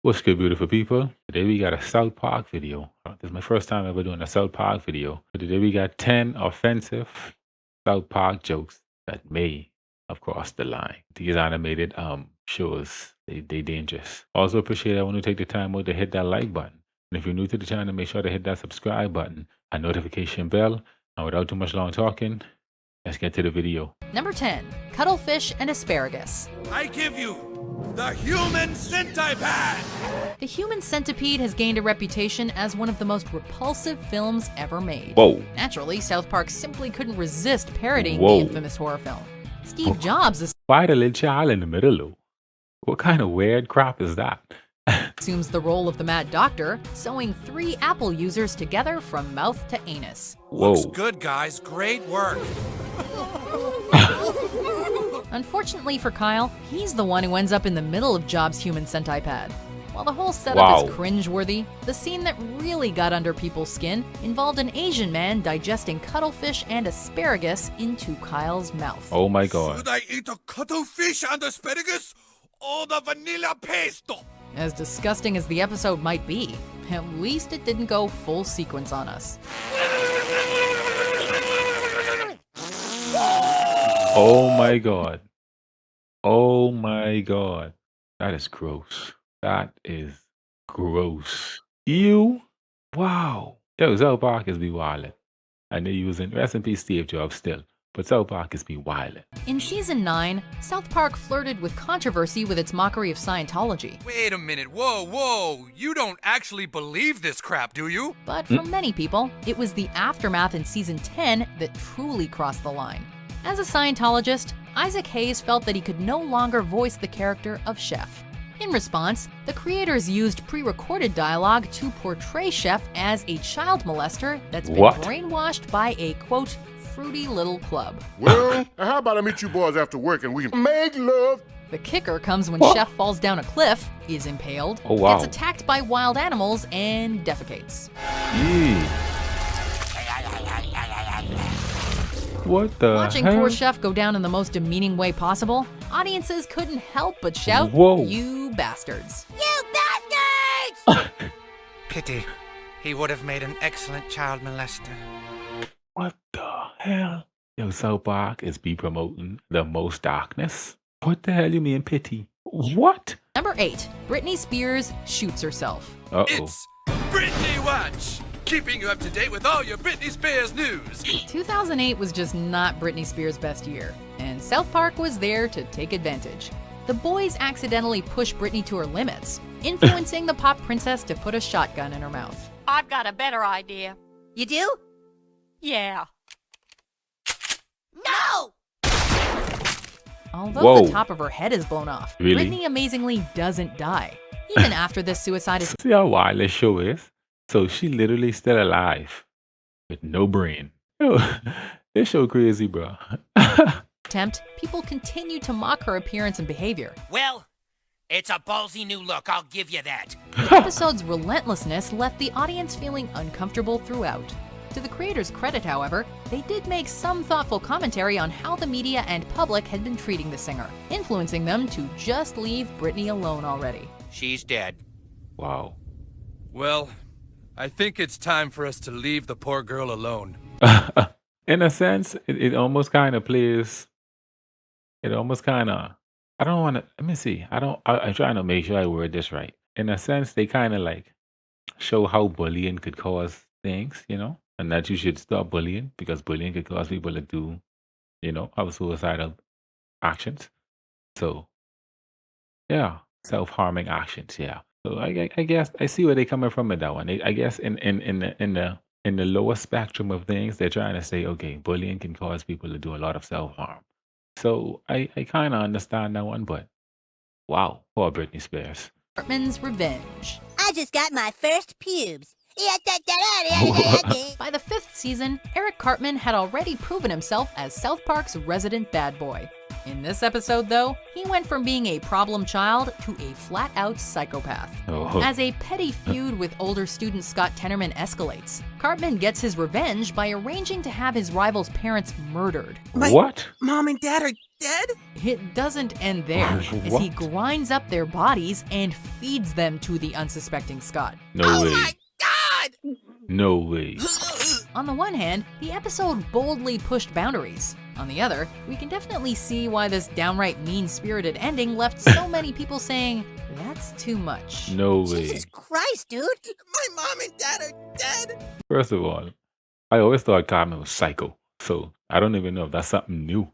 What's good, beautiful people? Today we got a South Park video. This is my first time ever doing a South Park video. But today we got 10 offensive South Park jokes that may have crossed the line. These animated shows, they dangerous. Also appreciate everyone who take the time out to hit that like button. And if you're new to the channel, make sure to hit that subscribe button and notification bell. And without too much long talking, let's get to the video. Number 10, cuttlefish and asparagus. I give you the human centipede! The Human Centipede has gained a reputation as one of the most repulsive films ever made. Whoa. Naturally, South Park simply couldn't resist parodying Whoa. the infamous horror film. Steve Jobs Why the little child in the middle, though? What kind of weird crap is that? assumes the role of the Mad Doctor, sewing 3 Apple users together from mouth to anus. Whoa. Looks good, guys. Great work. Unfortunately for Kyle, he's the one who ends up in the middle of Jobs' Human Centipede. While the whole setup is cringeworthy, the scene that really got under people's skin involved an Asian man digesting cuttlefish and asparagus into Kyle's mouth. Oh my god. Should I eat a cuttlefish and asparagus or the vanilla pesto? As disgusting as the episode might be, at least it didn't go full sequence on us. Oh my god. Oh my god. That is gross. That is gross. Ew. Wow. Yo, South Park is be wildin'. And they're using rest in peace Steve Jobs still. But South Park is be wildin'. In season 9, South Park flirted with controversy with its mockery of Scientology. Wait a minute. Whoa. You don't actually believe this crap, do you? But for many people, it was the aftermath in season 10 that truly crossed the line. As a Scientologist, Isaac Hayes felt that he could no longer voice the character of Chef. In response, the creators used pre-recorded dialogue to portray Chef as a child molester that's been brainwashed by a, quote, fruity little club. Well, how about I meet you boys after work and we can make love? The kicker comes when Chef falls down a cliff, is impaled, gets attacked by wild animals, and defecates. What the Watching hell? poor Chef go down in the most demeaning way possible, audiences couldn't help but shout, Whoa. "You bastards!" You bastards! Pity. He would have made an excellent child molester. What the hell? Yo, South Park is be promoting the most darkness? What the hell you mean pity? What? Number 8, Britney Spears shoots herself. Uh-oh. It's Britney Watch, keeping you up to date with all your Britney Spears news. 2008 was just not Britney Spears' best year, and South Park was there to take advantage. The boys accidentally push Britney to her limits, influencing the pop princess to put a shotgun in her mouth. I've got a better idea. You do? Yeah. No! Although the top of her head is blown off, Really? Britney amazingly doesn't die. Even after this suicide See how wild this show is? So she literally still alive with no brain. Yo, this show crazy, bro. attempt, people continue to mock her appearance and behavior. Well, it's a ballsy new look, I'll give you that. The episode's relentlessness left the audience feeling uncomfortable throughout. To the creators' credit, however, they did make some thoughtful commentary on how the media and public had been treating the singer, influencing them to just leave Britney alone already. She's dead. Wow. Well, I think it's time for us to leave the poor girl alone. In a sense, it almost kind of plays. It almost kind of. I don't want to. Let me see. I'm trying to make sure I word this right. In a sense, they kind of like show how bullying could cause things, you know, and that you should stop bullying because bullying could cause people to do, you know, have suicidal actions. So, yeah, self-harming actions. Yeah. So I guess I see where they're coming from with that one. I guess in the lower spectrum of things, they're trying to say, okay, bullying can cause people to do a lot of self-harm. So I kind of understand that one, but wow, poor Britney Spears. Cartman's revenge. I just got my first pubes. By the 5th season, Eric Cartman had already proven himself as South Park's resident bad boy. In this episode, though, he went from being a problem child to a flat-out psychopath. Oh. As a petty feud with older student Scott Tenorman escalates, Cartman gets his revenge by arranging to have his rival's parents murdered. What? Mom and Dad are dead? It doesn't end there, as he What? grinds up their bodies and feeds them to the unsuspecting Scott. No Oh way. my god! No way. On the one hand, the episode boldly pushed boundaries. On the other, we can definitely see why this downright mean-spirited ending left so many people saying, that's too much. No way. Jesus Christ, dude. My mom and dad are dead! First of all, I always thought Carmen was psycho, so I don't even know if that's something new.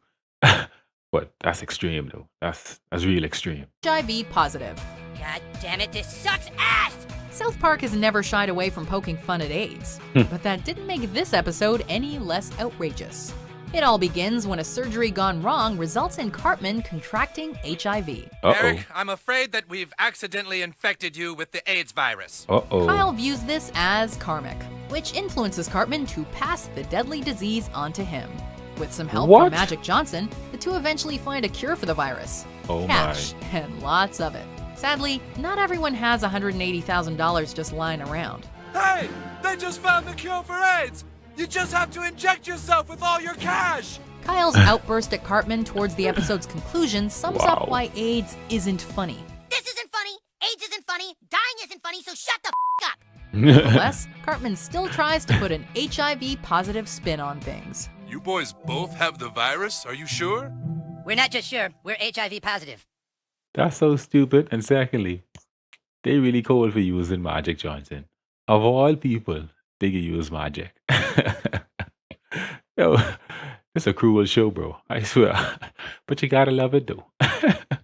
But that's extreme, though. That's real extreme. HIV positive. God damn it, this sucks ass! South Park has never shied away from poking fun at AIDS, but that didn't make this episode any less outrageous. It all begins when a surgery gone wrong results in Cartman contracting HIV. Uh Eric, I'm afraid that we've accidentally infected you with the AIDS virus. oh. Uh Kyle oh. views this as karmic, which influences Cartman to pass the deadly disease onto him. With some help What? from Magic Johnson, the two eventually find a cure for the virus. Oh Cash, and lots of it. Sadly, not everyone has $180,000 just lying around. Hey! They just found the cure for AIDS! You just have to inject yourself with all your cash! Kyle's outburst at Cartman towards the episode's conclusion sums Wow. up why AIDS isn't funny. This isn't funny, AIDS isn't funny, dying isn't funny, so shut the up! Nevertheless, Cartman still tries to put an HIV positive spin on things. You boys both have the virus, are you sure? We're not just sure, we're HIV positive. That's so stupid. And secondly, they really cold for using Magic Johnson. Of all people, they can use magic. Yo, it's a cruel show, bro. I swear. But you gotta love it, though.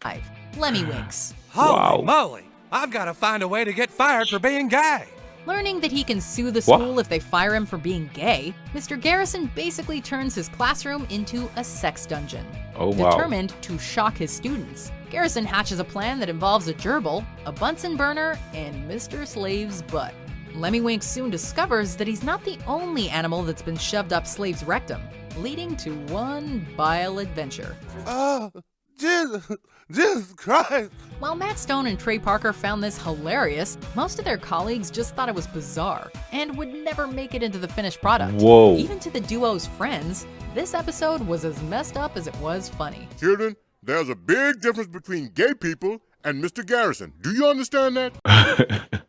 5. Lemmy Winks. Holy Wow. moly! I've got to find a way to get fired for being gay! Learning that he can sue the What? school if they fire him for being gay, Mr. Garrison basically turns his classroom into a sex dungeon. Oh, wow. Determined to shock his students, Garrison hatches a plan that involves a gerbil, a Bunsen burner, and Mr. Slave's butt. Lemmy Winks soon discovers that he's not the only animal that's been shoved up Slave's rectum, leading to one vile adventure. Oh, Jesus Christ. While Matt Stone and Trey Parker found this hilarious, most of their colleagues just thought it was bizarre and would never make it into the finished product. Whoa. Even to the duo's friends, this episode was as messed up as it was funny. Children, there's a big difference between gay people and Mr. Garrison. Do you understand that?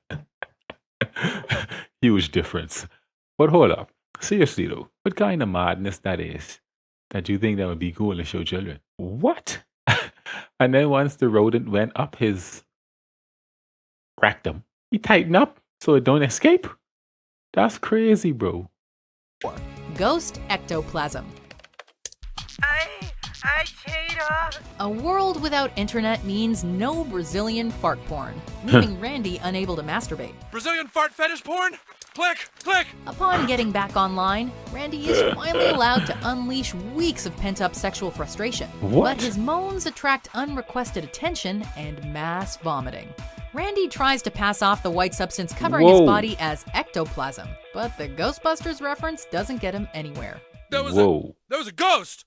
Huge difference. But hold up. Seriously, though, what kind of madness that is that you think that would be cool to show children? What? And then once the rodent went up his rectum, he tightened up so it don't escape? That's crazy, bro. Ghost ectoplasm. I cheated. A world without internet means no Brazilian fart porn, leaving Randy unable to masturbate. Brazilian fart fetish porn? Click, click! Upon getting back online, Randy is finally allowed to unleash weeks of pent-up sexual frustration. What? But his moans attract unrequested attention and mass vomiting. Randy tries to pass off the white substance covering his Whoa. body as ectoplasm, but the Ghostbusters reference doesn't get him anywhere. There was Whoa. a ghost!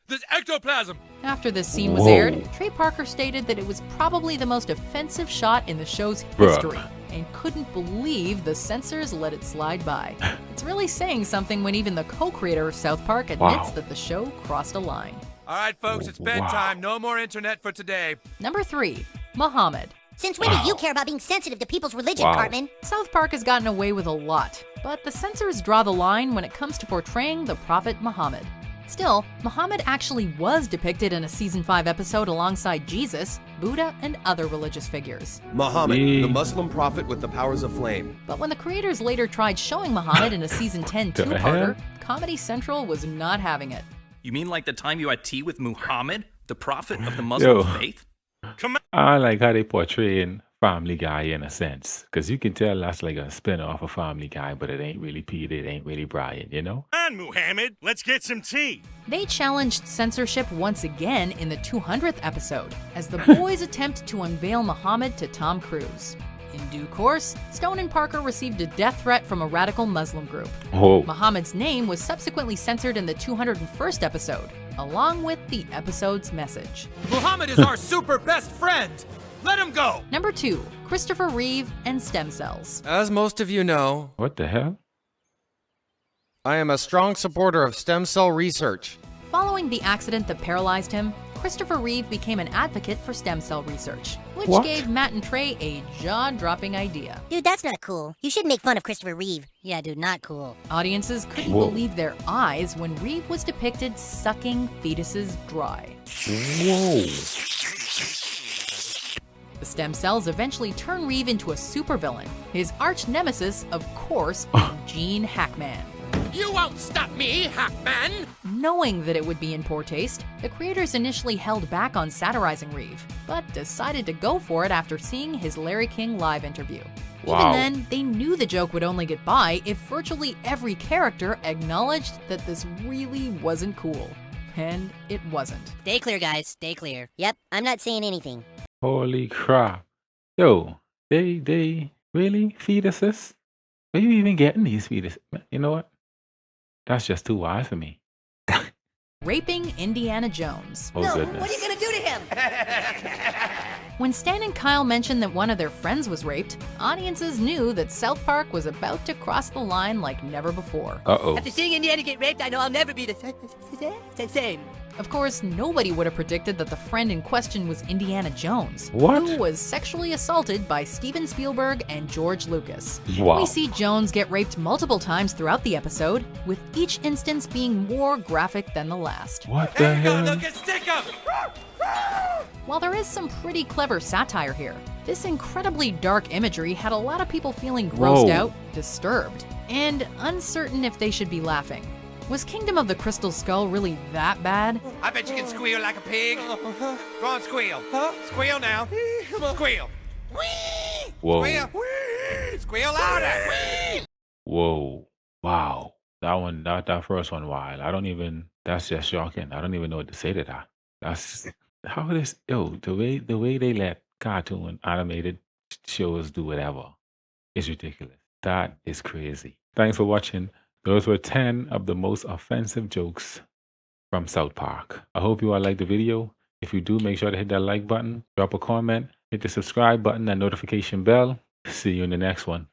This ectoplasm! After this scene was Whoa. aired, Trey Parker stated that it was probably the most offensive shot in the show's Bruh. history and couldn't believe the censors let it slide by. It's really saying something when even the co-creator of South Park admits Wow. that the show crossed a line. All right, folks, it's Wow. bedtime. No more internet for today. Number 3, Muhammad. Since when do you care about being sensitive to people's religion, Wow. Cartman? South Park has gotten away with a lot, but the censors draw the line when it comes to portraying the Prophet Muhammad. Still, Muhammad actually was depicted in a season 5 episode alongside Jesus, Buddha, and other religious figures. Muhammad, Me. the Muslim prophet with the powers of flame. But when the creators later tried showing Muhammad in a season 10 The two-parter, hell? Comedy Central was not having it. You mean like the time you had tea with Muhammad, the prophet of the Muslim Yo. faith? I like how they portraying Family Guy in a sense, because you can tell that's like a spin-off of Family Guy, but it ain't really Peter, it ain't really Brian, you know? Come on, Muhammad, let's get some tea. They challenged censorship once again in the 200th episode, as the boys attempt to unveil Muhammad to Tom Cruise. In due course, Stone and Parker received a death threat from a radical Muslim group. Whoa. Muhammad's name was subsequently censored in the 201st episode, along with the episode's message. Muhammad is our super best friend! Let him go! Number 2, Christopher Reeve and stem cells. As most of you know, What the hell? I am a strong supporter of stem cell research. Following Following the accident that paralyzed him, Christopher Reeve became an advocate for stem cell research, which What? gave Matt and Trey a jaw-dropping idea. Dude, that's not cool. You shouldn't make fun of Christopher Reeve. Yeah, dude, not cool. Audiences couldn't Whoa. believe their eyes when Reeve was depicted sucking fetuses dry. Whoa. The stem cells eventually turn Reeve into a supervillain, his arch nemesis, of course, being Gene Hackman. You won't stop me, Hackman! Knowing that it would be in poor taste, the creators initially held back on satirizing Reeve, but decided to go for it after seeing his Larry King live interview. Wow. Even then, they knew the joke would only get by if virtually every character acknowledged that this really wasn't cool. And it wasn't. Stay clear, guys. Stay clear. Yep, I'm not saying anything. Holy crap. Yo, they really fetuses? Where you even getting these fetuses? You know what? That's just too wild for me. Raping Indiana Jones. Oh, goodness. What are you gonna do to him? When Stan and Kyle mentioned that one of their friends was raped, audiences knew that South Park was about to cross the line like never before. Uh-oh. After seeing Indiana get raped, I know I'll never be the same. Of course, nobody would have predicted that the friend in question was Indiana Jones, What? who was sexually assaulted by Steven Spielberg and George Lucas. Wow. We see Jones get raped multiple times throughout the episode, with each instance being more graphic than the last. What the There you go, hell? look at stick 'em! While there is some pretty clever satire here, this incredibly dark imagery had a lot of people feeling grossed Whoa. out, disturbed, and uncertain if they should be laughing. Was Kingdom of the Crystal Skull really that bad? I bet you can squeal like a pig. Go on, squeal. Squeal now. Squeal. Whee! Whoa. Squeal. Whee! Squeal louder. Whee! Whoa. Wow. That first one, wild. That's just shocking. I don't even know what to say to that. That's how this, yo, the way they let cartoon animated shows do whatever is ridiculous. That is crazy. Thanks for watching. Those were 10 of the most offensive jokes from South Park. I hope you all liked the video. If you do, make sure to hit that like button, drop a comment, hit the subscribe button and notification bell. See you in the next one.